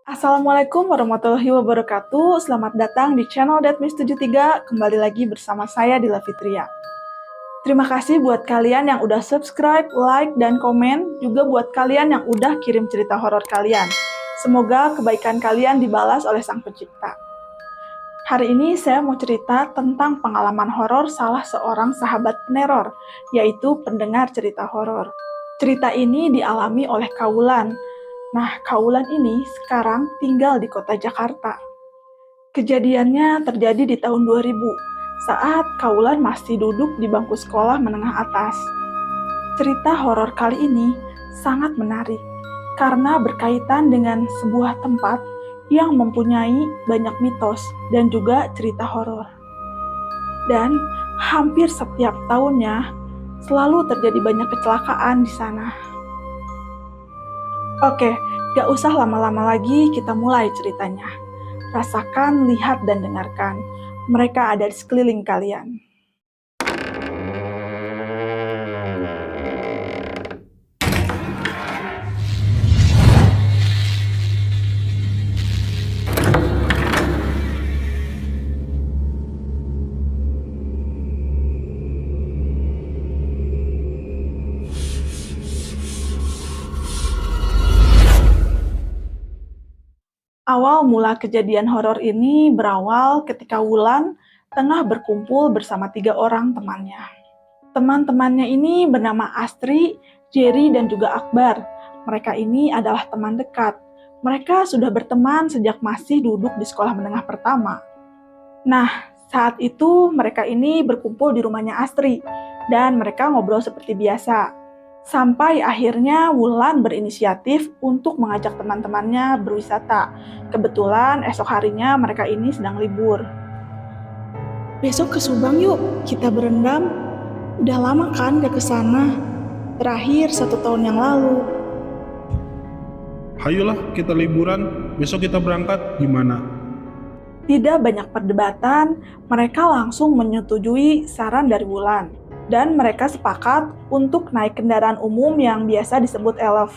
Assalamualaikum warahmatullahi wabarakatuh. Selamat datang di channel Datmis73. Kembali lagi bersama saya Dila Fitria. Terima kasih buat kalian yang udah subscribe, like, dan komen. Juga buat kalian yang udah kirim cerita horor kalian. Semoga kebaikan kalian dibalas oleh Sang Pencipta. Hari ini saya mau cerita tentang pengalaman horor salah seorang sahabat peneror, yaitu pendengar cerita horor. Cerita ini dialami oleh Kaulan. Nah, Kaulan ini sekarang tinggal di kota Jakarta. Kejadiannya terjadi di tahun 2000, saat Kaulan masih duduk di bangku sekolah menengah atas. Cerita horor kali ini sangat menarik, karena berkaitan dengan sebuah tempat yang mempunyai banyak mitos dan juga cerita horor. Dan hampir setiap tahunnya selalu terjadi banyak kecelakaan di sana. Oke, gak usah lama-lama lagi, kita mulai ceritanya. Rasakan, lihat, dan dengarkan. Mereka ada di sekeliling kalian. Awal mula kejadian horor ini berawal ketika Wulan tengah berkumpul bersama 3 orang temannya. Teman-temannya ini bernama Astri, Jerry, dan juga Akbar. Mereka ini adalah teman dekat. Mereka sudah berteman sejak masih duduk di sekolah menengah pertama. Nah, saat itu mereka ini berkumpul di rumahnya Astri, dan mereka ngobrol seperti biasa. Sampai akhirnya Wulan berinisiatif untuk mengajak teman-temannya berwisata. Kebetulan esok harinya mereka ini sedang libur. Besok ke Subang yuk, kita berendam. Udah lama kan gak ke sana. Terakhir 1 tahun yang lalu. Ayolah kita liburan, besok kita berangkat, gimana? Tidak banyak perdebatan, mereka langsung menyetujui saran dari Wulan. Dan mereka sepakat untuk naik kendaraan umum yang biasa disebut Elf.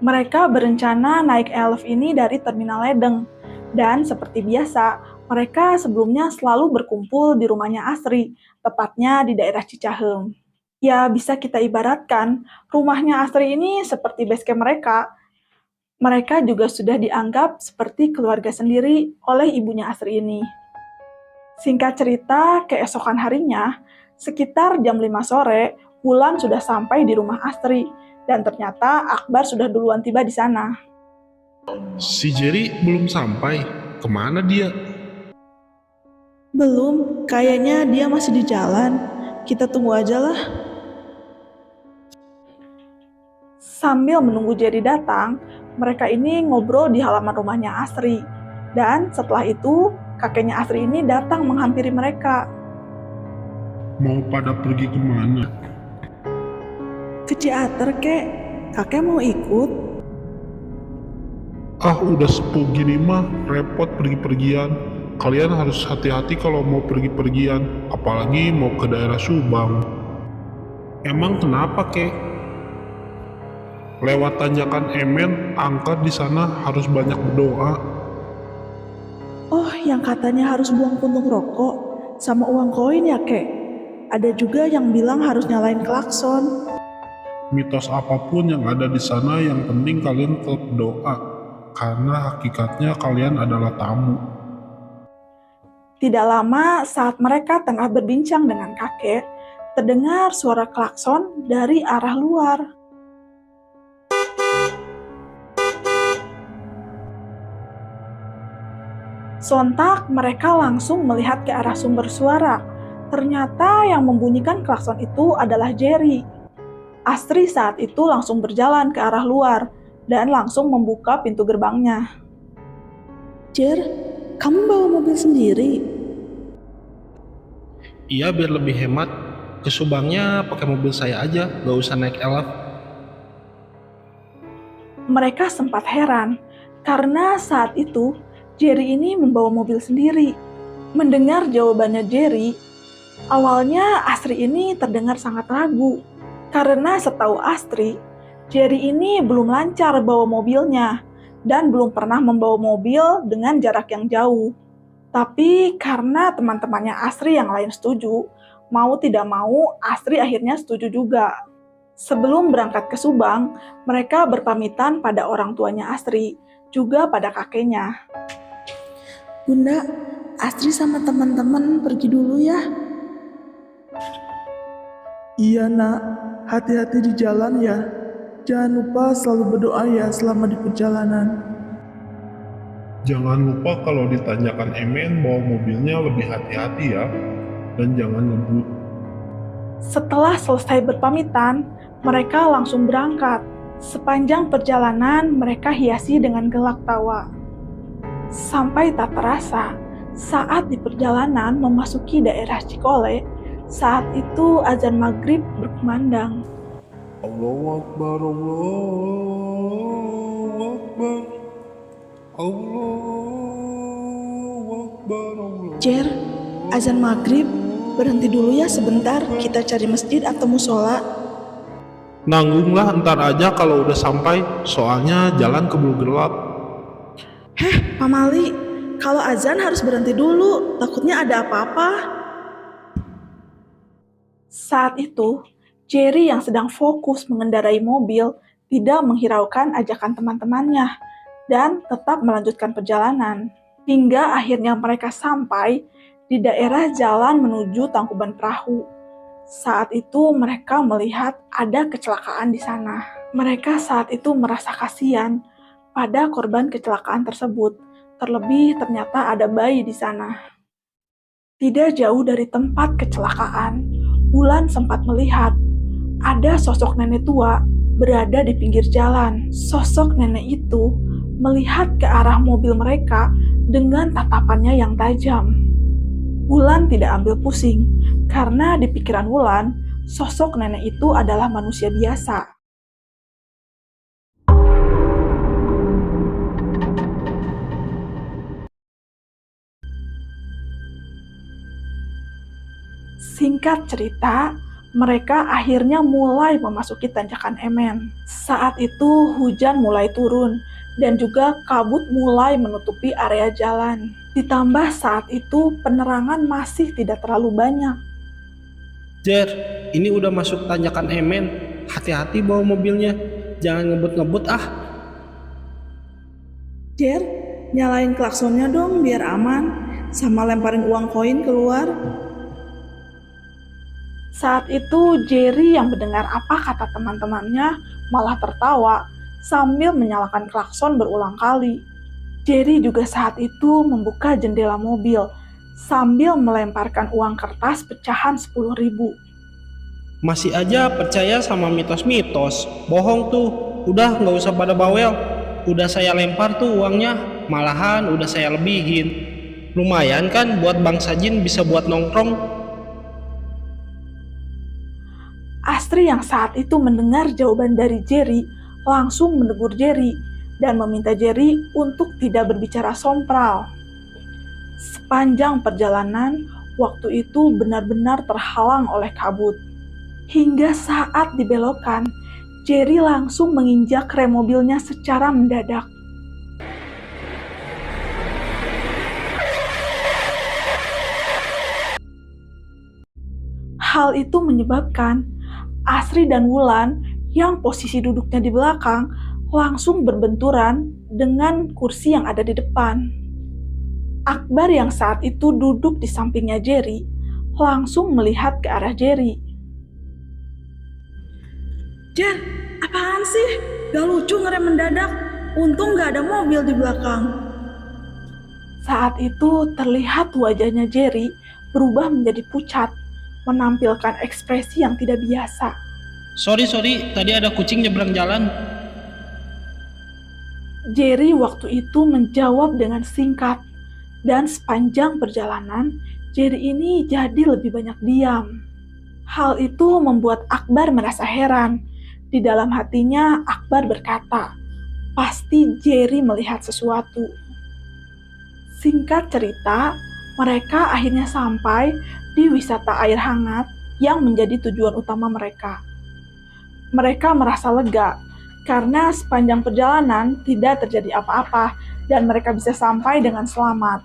Mereka berencana naik Elf ini dari Terminal Ledeng. Dan seperti biasa, mereka sebelumnya selalu berkumpul di rumahnya Asri, tepatnya di daerah Cicahem. Ya, bisa kita ibaratkan, rumahnya Asri ini seperti base camp mereka. Mereka juga sudah dianggap seperti keluarga sendiri oleh ibunya Asri ini. Singkat cerita, keesokan harinya, sekitar jam 5 sore, Wulan sudah sampai di rumah Astri, dan ternyata Akbar sudah duluan tiba di sana. Si Jerry belum sampai, kemana dia? Belum, kayaknya dia masih di jalan. Kita tunggu aja lah. Sambil menunggu Jerry datang, mereka ini ngobrol di halaman rumahnya Astri. Dan setelah itu, kakeknya Astri ini datang menghampiri mereka. Mau pada pergi kemana? Ke Ciater, kek. Kakek mau ikut? Ah, udah sepuh gini mah, repot pergi-pergian. Kalian harus hati-hati kalau mau pergi-pergian, apalagi mau ke daerah Subang. Emang kenapa, kek? Lewat tanjakan Emen, angkat di sana harus banyak berdoa. Oh, yang katanya harus buang puntung rokok sama uang koin ya, kek? Ada juga yang bilang harus nyalain klakson. Mitos apapun yang ada di sana, yang penting kalian tetap berdoa, karena hakikatnya kalian adalah tamu. Tidak lama saat mereka tengah berbincang dengan kakek, terdengar suara klakson dari arah luar. Sontak mereka langsung melihat ke arah sumber suara. Ternyata yang membunyikan klakson itu adalah Jerry. Astri saat itu langsung berjalan ke arah luar dan langsung membuka pintu gerbangnya. Jer, kamu bawa mobil sendiri? Iya, biar lebih hemat. Ke Subangnya pakai mobil saya aja, gak usah naik Elf. Mereka sempat heran karena saat itu Jerry ini membawa mobil sendiri. Mendengar jawabannya Jerry, awalnya Astri ini terdengar sangat ragu. Karena setahu Astri, Jerry ini belum lancar bawa mobilnya. dan belum pernah membawa mobil dengan jarak yang jauh. Tapi karena teman-temannya Asri yang lain setuju, mau tidak mau Asri akhirnya setuju juga. Sebelum berangkat ke Subang, mereka berpamitan pada orang tuanya Asri, juga pada kakeknya. Bunda, Astri sama teman-teman pergi dulu ya. Iya nak, hati-hati di jalan ya. Jangan lupa selalu berdoa ya selama di perjalanan. Jangan lupa kalau ditanyakan Emen bawa mobilnya lebih hati-hati ya. Dan jangan ngebut. Setelah selesai berpamitan, mereka langsung berangkat. Sepanjang perjalanan, mereka hiasi dengan gelak tawa. Sampai tak terasa, saat di perjalanan memasuki daerah Cikole, saat itu azan maghrib berkumandang. Allahu Akbar, Allahu Akbar, Allahu Akbar, Allah. Jer, azan maghrib, berhenti dulu ya sebentar, kita cari masjid atau musola. Nanggunglah ntar aja kalau udah sampai, soalnya jalan keburu gelap. Heh, Pak Mali, kalau azan harus berhenti dulu, takutnya ada apa-apa. Saat itu, Jerry yang sedang fokus mengendarai mobil tidak menghiraukan ajakan teman-temannya dan tetap melanjutkan perjalanan. Hingga akhirnya mereka sampai di daerah jalan menuju Tangkuban Perahu. Saat itu mereka melihat ada kecelakaan di sana. Mereka saat itu merasa kasihan pada korban kecelakaan tersebut. Terlebih ternyata ada bayi di sana. Tidak jauh dari tempat kecelakaan, Wulan sempat melihat ada sosok nenek tua berada di pinggir jalan. Sosok nenek itu melihat ke arah mobil mereka dengan tatapannya yang tajam. Wulan tidak ambil pusing, karena di pikiran Wulan, sosok nenek itu adalah manusia biasa. Singkat cerita, mereka akhirnya mulai memasuki tanjakan Emen. Saat itu hujan mulai turun dan juga kabut mulai menutupi area jalan. Ditambah saat itu penerangan masih tidak terlalu banyak. Jer, ini udah masuk tanjakan Emen, hati-hati bawa mobilnya, jangan ngebut-ngebut ah. Jer, nyalain klaksonnya dong biar aman, sama lemparin uang koin keluar. Saat itu Jerry yang mendengar apa kata teman-temannya malah tertawa sambil menyalakan klakson berulang kali. Jerry juga saat itu membuka jendela mobil sambil melemparkan uang kertas pecahan 10.000. Masih aja percaya sama mitos-mitos, bohong tuh, udah nggak usah pada bawel. Udah saya lempar tuh uangnya, malahan udah saya lebihin. Lumayan kan buat Bang Sajin bisa buat nongkrong. Astri yang saat itu mendengar jawaban dari Jerry langsung menegur Jerry dan meminta Jerry untuk tidak berbicara sompral. Sepanjang perjalanan, waktu itu benar-benar terhalang oleh kabut. Hingga saat dibelokan, Jerry langsung menginjak rem mobilnya secara mendadak. Hal itu menyebabkan Asri dan Wulan yang posisi duduknya di belakang langsung berbenturan dengan kursi yang ada di depan. Akbar yang saat itu duduk di sampingnya Jerry langsung melihat ke arah Jerry. Jer, apaan sih? Gak lucu ngerem mendadak, untung gak ada mobil di belakang. Saat itu terlihat wajahnya Jerry berubah menjadi pucat, menampilkan ekspresi yang tidak biasa. Sorry, tadi ada kucing nyebrang jalan. Jerry waktu itu menjawab dengan singkat, dan sepanjang perjalanan, Jerry ini jadi lebih banyak diam. Hal itu membuat Akbar merasa heran. Di dalam hatinya, Akbar berkata, pasti Jerry melihat sesuatu. Singkat cerita, mereka akhirnya sampai di wisata air hangat yang menjadi tujuan utama mereka. Mereka merasa lega karena sepanjang perjalanan tidak terjadi apa-apa dan mereka bisa sampai dengan selamat.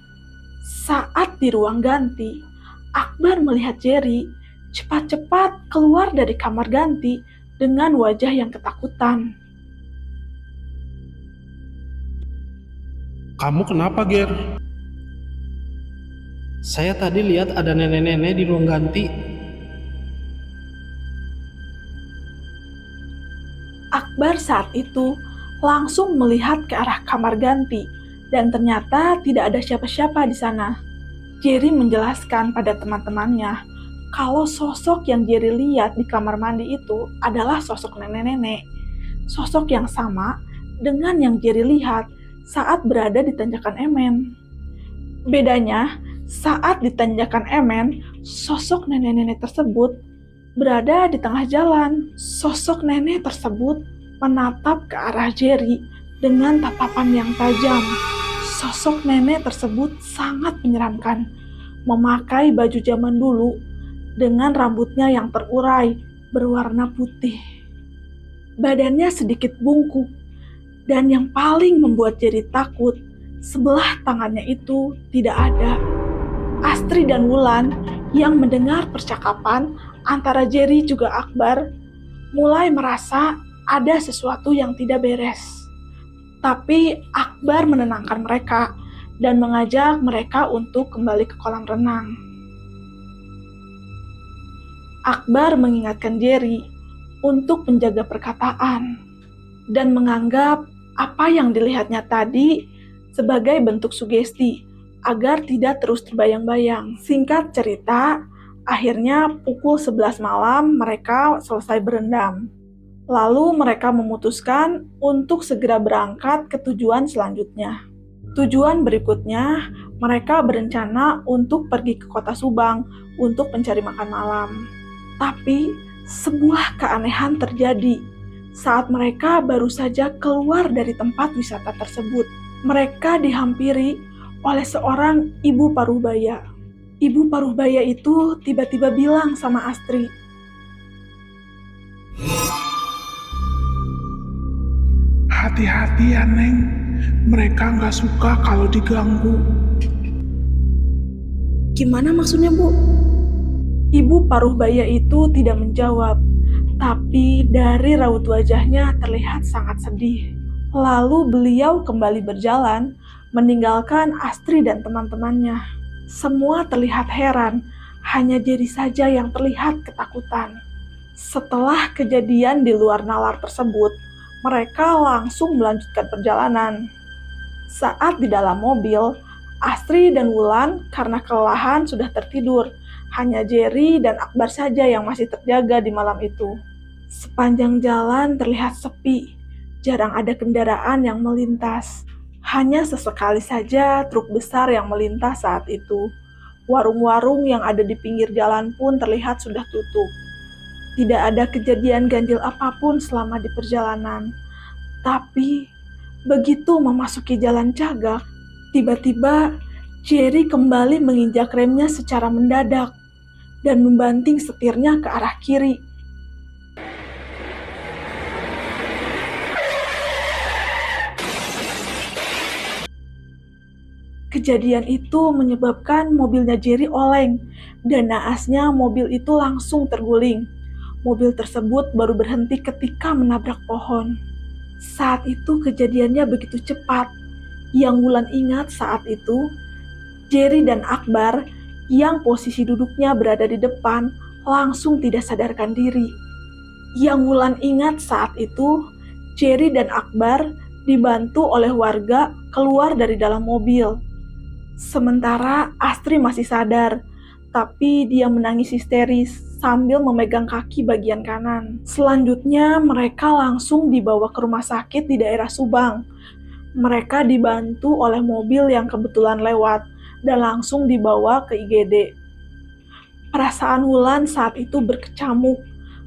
Saat di ruang ganti, Akbar melihat Jerry cepat-cepat keluar dari kamar ganti dengan wajah yang ketakutan. Kamu kenapa, Ger? Saya tadi lihat ada nenek-nenek di ruang ganti. Akbar saat itu langsung melihat ke arah kamar ganti dan ternyata tidak ada siapa-siapa di sana. Jerry menjelaskan pada teman-temannya kalau sosok yang Jerry lihat di kamar mandi itu adalah sosok nenek-nenek. Sosok yang sama dengan yang Jerry lihat saat berada di tanjakan Emen. Bedanya, saat di tanjakan Emen, sosok nenek-nenek tersebut berada di tengah jalan. Sosok nenek tersebut menatap ke arah Jerry dengan tatapan yang tajam. Sosok nenek tersebut sangat menyeramkan, memakai baju zaman dulu dengan rambutnya yang terurai berwarna putih. Badannya sedikit bungkuk, dan yang paling membuat Jerry takut, sebelah tangannya itu tidak ada. Astri dan Wulan yang mendengar percakapan antara Jerry juga Akbar mulai merasa ada sesuatu yang tidak beres. Tapi Akbar menenangkan mereka dan mengajak mereka untuk kembali ke kolam renang. Akbar mengingatkan Jerry untuk menjaga perkataan dan menganggap apa yang dilihatnya tadi sebagai bentuk sugesti agar tidak terus terbayang-bayang. Singkat cerita, akhirnya pukul 11 malam mereka selesai berendam. Lalu mereka memutuskan untuk segera berangkat ke tujuan selanjutnya. Tujuan berikutnya, mereka berencana untuk pergi ke kota Subang untuk mencari makan malam. Tapi, sebuah keanehan terjadi saat mereka baru saja keluar dari tempat wisata tersebut. Mereka dihampiri oleh seorang ibu paruhbaya. Ibu paruhbaya itu tiba-tiba bilang sama Astri, Hati-hati ya, Neng. Mereka nggak suka kalau diganggu. Gimana maksudnya, Bu? Ibu paruhbaya itu tidak menjawab, tapi dari raut wajahnya terlihat sangat sedih. Lalu beliau kembali berjalan, meninggalkan Astri dan teman-temannya. Semua terlihat heran, hanya Jerry saja yang terlihat ketakutan. Setelah kejadian di luar nalar tersebut, mereka langsung melanjutkan perjalanan. Saat di dalam mobil, Astri dan Wulan karena kelelahan sudah tertidur. Hanya Jerry dan Akbar saja yang masih terjaga di malam itu. Sepanjang jalan terlihat sepi, jarang ada kendaraan yang melintas. Hanya sesekali saja truk besar yang melintas saat itu. Warung-warung yang ada di pinggir jalan pun terlihat sudah tutup. Tidak ada kejadian ganjil apapun selama di perjalanan. Tapi, begitu memasuki jalan Cagak, tiba-tiba Jerry kembali menginjak remnya secara mendadak dan membanting setirnya ke arah kiri. Kejadian itu menyebabkan mobilnya Jerry oleng, dan naasnya mobil itu langsung terguling. Mobil tersebut baru berhenti ketika menabrak pohon. Saat itu kejadiannya begitu cepat. Yang Wulan ingat saat itu, Jerry dan Akbar yang posisi duduknya berada di depan langsung tidak sadarkan diri. Yang Wulan ingat saat itu, Jerry dan Akbar dibantu oleh warga keluar dari dalam mobil. Sementara Astri masih sadar, tapi dia menangis histeris sambil memegang kaki bagian kanan. Selanjutnya mereka langsung dibawa ke rumah sakit di daerah Subang. Mereka dibantu oleh mobil yang kebetulan lewat dan langsung dibawa ke IGD. Perasaan Wulan saat itu berkecamuk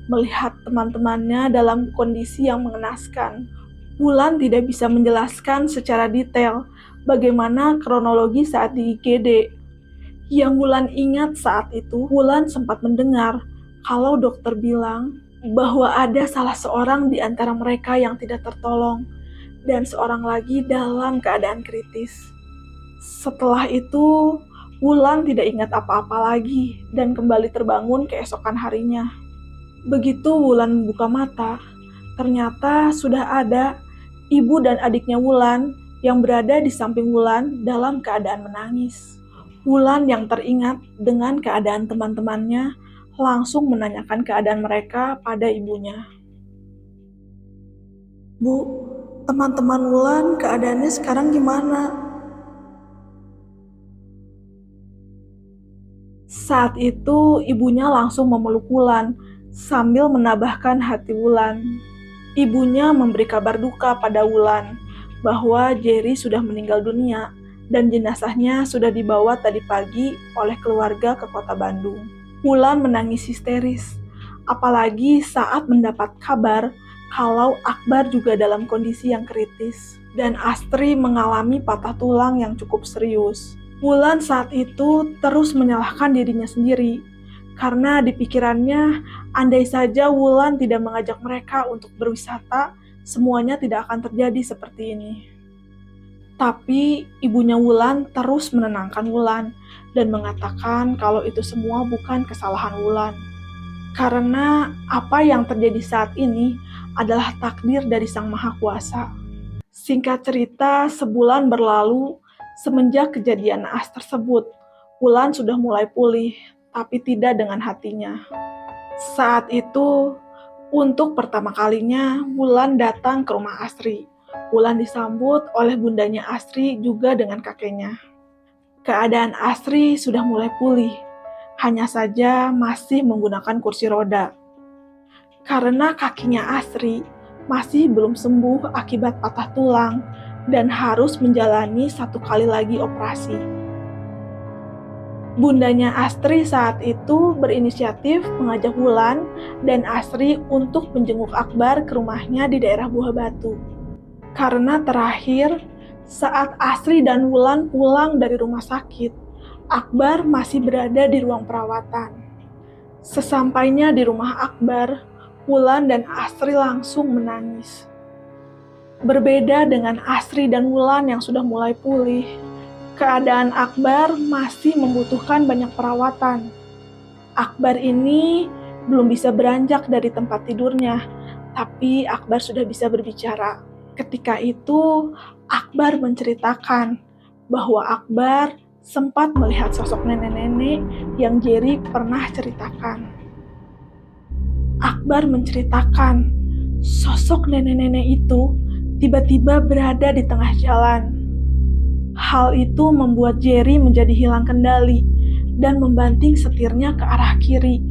melihat teman-temannya dalam kondisi yang mengenaskan. Wulan tidak bisa menjelaskan secara detail bagaimana kronologi saat di IGD. Yang Wulan ingat saat itu, Wulan sempat mendengar kalau dokter bilang bahwa ada salah seorang di antara mereka yang tidak tertolong dan seorang lagi dalam keadaan kritis. Setelah itu, Wulan tidak ingat apa-apa lagi dan kembali terbangun keesokan harinya. Begitu Wulan membuka mata, ternyata sudah ada ibu dan adiknya Wulan yang berada di samping Wulan dalam keadaan menangis. Wulan yang teringat dengan keadaan teman-temannya langsung menanyakan keadaan mereka pada ibunya. "Bu, teman-teman Wulan keadaannya sekarang gimana?" Saat itu ibunya langsung memeluk Wulan sambil menambahkan hati Wulan. Ibunya memberi kabar duka pada Wulan bahwa Jerry sudah meninggal dunia dan jenazahnya sudah dibawa tadi pagi oleh keluarga ke kota Bandung. Wulan menangis histeris, apalagi saat mendapat kabar kalau Akbar juga dalam kondisi yang kritis dan Astri mengalami patah tulang yang cukup serius. Wulan saat itu terus menyalahkan dirinya sendiri, karena di pikirannya, andai saja Wulan tidak mengajak mereka untuk berwisata, semuanya tidak akan terjadi seperti ini. Tapi ibunya Wulan terus menenangkan Wulan dan mengatakan kalau itu semua bukan kesalahan Wulan. Karena apa yang terjadi saat ini adalah takdir dari Sang Maha Kuasa. Singkat cerita, sebulan berlalu. Semenjak kejadian naas tersebut, Wulan sudah mulai pulih, tapi tidak dengan hatinya. Saat itu, untuk pertama kalinya, Wulan datang ke rumah Astri. Wulan disambut oleh bundanya Astri juga dengan kakeknya. Keadaan Astri sudah mulai pulih, hanya saja masih menggunakan kursi roda. Karena kakinya Astri masih belum sembuh akibat patah tulang, dan harus menjalani 1 kali lagi operasi. Bundanya Astri saat itu berinisiatif mengajak Wulan dan Astri untuk menjenguk Akbar ke rumahnya di daerah Buah Batu. Karena terakhir, saat Astri dan Wulan pulang dari rumah sakit, Akbar masih berada di ruang perawatan. Sesampainya di rumah Akbar, Wulan dan Astri langsung menangis. Berbeda dengan Astri dan Wulan yang sudah mulai pulih, keadaan Akbar masih membutuhkan banyak perawatan. Akbar ini belum bisa beranjak dari tempat tidurnya, tapi Akbar sudah bisa berbicara. Ketika itu, Akbar menceritakan bahwa Akbar sempat melihat sosok nenek-nenek yang Jerry pernah ceritakan. Akbar menceritakan sosok nenek-nenek itu tiba-tiba berada di tengah jalan. Hal itu membuat Jerry menjadi hilang kendali dan membanting setirnya ke arah kiri.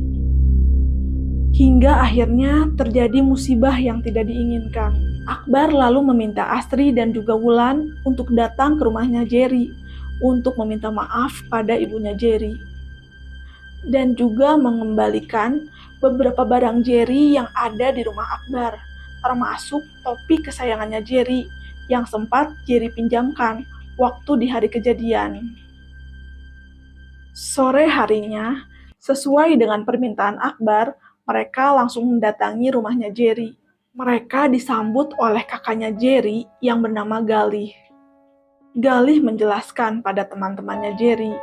Hingga akhirnya terjadi musibah yang tidak diinginkan. Akbar lalu meminta Astri dan juga Wulan untuk datang ke rumahnya Jerry untuk meminta maaf pada ibunya Jerry. Dan juga mengembalikan beberapa barang Jerry yang ada di rumah Akbar, termasuk topi kesayangannya Jerry yang sempat Jerry pinjamkan waktu di hari kejadian. Sore harinya, sesuai dengan permintaan Akbar, mereka langsung mendatangi rumahnya Jerry. Mereka disambut oleh kakaknya Jerry yang bernama Galih. Galih menjelaskan pada teman-temannya Jerry,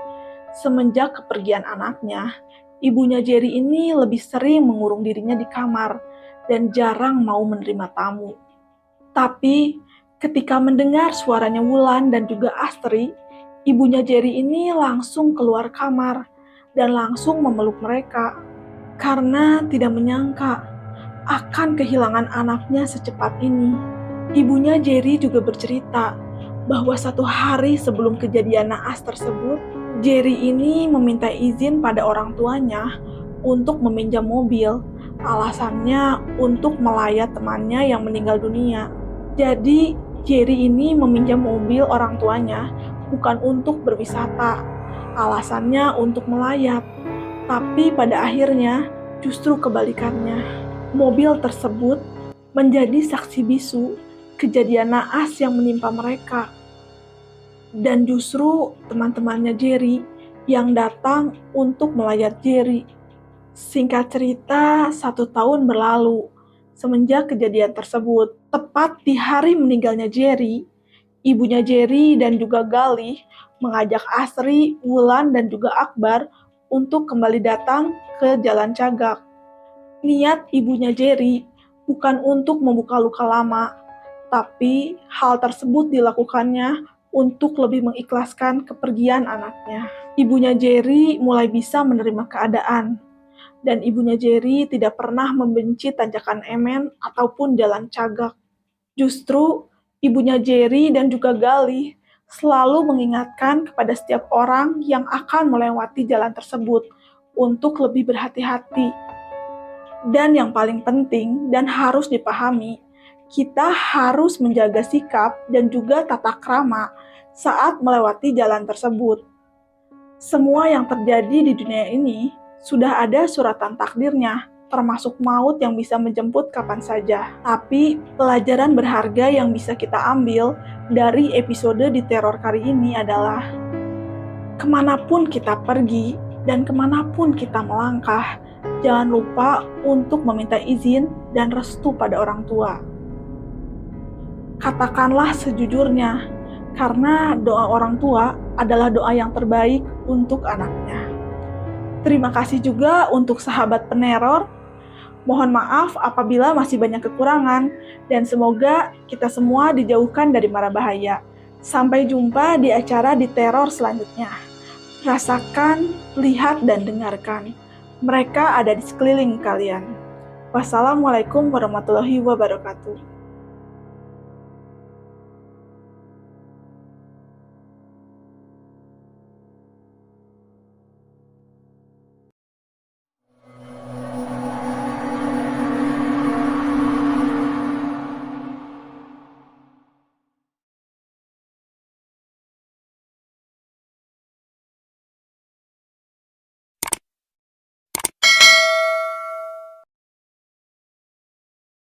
semenjak kepergian anaknya, ibunya Jerry ini lebih sering mengurung dirinya di kamar dan jarang mau menerima tamu. Tapi ketika mendengar suaranya Wulan dan juga Astri, ibunya Jerry ini langsung keluar kamar dan langsung memeluk mereka karena tidak menyangka akan kehilangan anaknya secepat ini. Ibunya Jerry juga bercerita bahwa 1 hari sebelum kejadian naas tersebut, Jerry ini meminta izin pada orang tuanya untuk meminjam mobil. Alasannya untuk melayat temannya yang meninggal dunia. Jadi Jerry ini meminjam mobil orang tuanya bukan untuk berwisata. Alasannya untuk melayat. Tapi pada akhirnya justru kebalikannya. Mobil tersebut menjadi saksi bisu kejadian naas yang menimpa mereka. Dan justru teman-temannya Jerry yang datang untuk melayat Jerry. Singkat cerita, 1 tahun berlalu semenjak kejadian tersebut. Tepat di hari meninggalnya Jerry, ibunya Jerry dan juga Galih mengajak Asri, Wulan, dan juga Akbar untuk kembali datang ke Jalan Cagak. Niat ibunya Jerry bukan untuk membuka luka lama, tapi hal tersebut dilakukannya untuk lebih mengikhlaskan kepergian anaknya. Ibunya Jerry mulai bisa menerima keadaan, dan ibunya Jerry tidak pernah membenci tanjakan Emen ataupun Jalan Cagak. Justru ibunya Jerry dan juga Galih selalu mengingatkan kepada setiap orang yang akan melewati jalan tersebut untuk lebih berhati-hati. Dan yang paling penting dan harus dipahami, kita harus menjaga sikap dan juga tata krama saat melewati jalan tersebut. Semua yang terjadi di dunia ini sudah ada suratan takdirnya, termasuk maut yang bisa menjemput kapan saja. Tapi pelajaran berharga yang bisa kita ambil dari episode di teror kali ini adalah kemanapun kita pergi dan kemanapun kita melangkah, jangan lupa untuk meminta izin dan restu pada orang tua. Katakanlah sejujurnya, karena doa orang tua adalah doa yang terbaik untuk anaknya. Terima kasih juga untuk sahabat peneror. Mohon maaf apabila masih banyak kekurangan, dan semoga kita semua dijauhkan dari mara bahaya. Sampai jumpa di acara di teror selanjutnya. Rasakan, lihat, dan dengarkan. Mereka ada di sekeliling kalian. Wassalamualaikum warahmatullahi wabarakatuh.